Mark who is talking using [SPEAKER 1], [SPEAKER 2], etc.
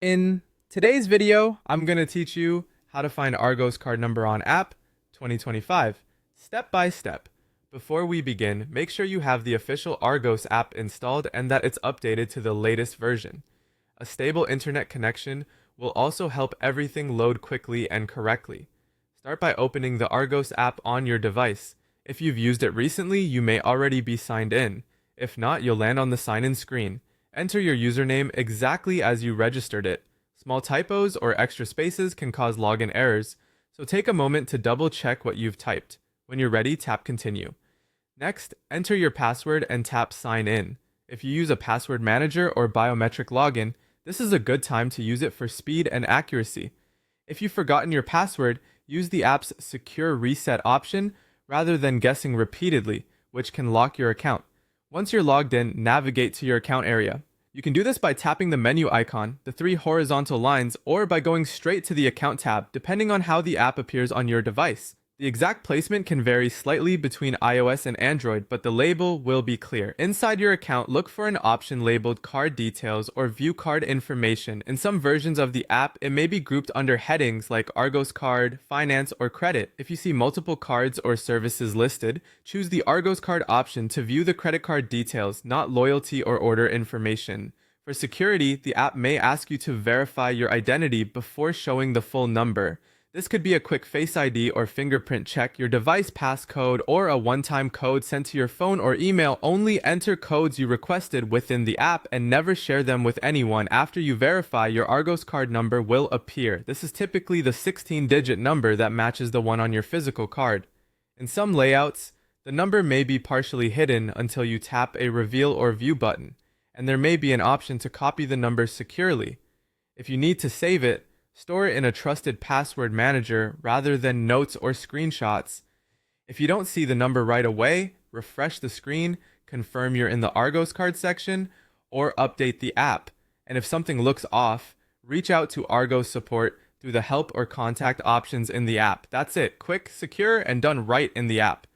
[SPEAKER 1] In today's video, I'm going to teach you how to find Argos card number on app 2025, step by step. Before we begin, make sure you have the official Argos app installed and that it's updated to the latest version. A stable internet connection will also help everything load quickly and correctly. Start by opening the Argos app on your device. If you've used it recently, you may already be signed in. If not, you'll land on the sign-in screen. Enter your username exactly as you registered it. Small typos or extra spaces can cause login errors, so take a moment to double check what you've typed. When you're ready, tap Continue. Next, enter your password and tap Sign In. If you use a password manager or biometric login, this is a good time to use it for speed and accuracy. If you've forgotten your password, use the app's Secure Reset option rather than guessing repeatedly, which can lock your account. Once you're logged in, navigate to your account area. You can do this by tapping the menu icon, the three horizontal lines, or by going straight to the account tab, depending on how the app appears on your device. The exact placement can vary slightly between iOS and Android, but the label will be clear. Inside your account, look for an option labeled Card Details or View Card Information. In some versions of the app, it may be grouped under headings like Argos Card, Finance, or Credit. If you see multiple cards or services listed, choose the Argos Card option to view the credit card details, not loyalty or order information. For security, the app may ask you to verify your identity before showing the full number. This could be a quick Face ID or fingerprint check, your device passcode, or a one-time code sent to your phone or email. Only enter codes you requested within the app and never share them with anyone. After you verify, your Argos card number will appear. This is typically the 16-digit number that matches the one on your physical card. In some layouts, the number may be partially hidden until you tap a Reveal or View button, and there may be an option to copy the number securely. If you need to save it, store it in a trusted password manager rather than notes or screenshots. If you don't see the number right away, refresh the screen, confirm you're in the Argos card section, or update the app. And if something looks off, reach out to Argos support through the help or contact options in the app. That's it. Quick, secure, and done right in the app.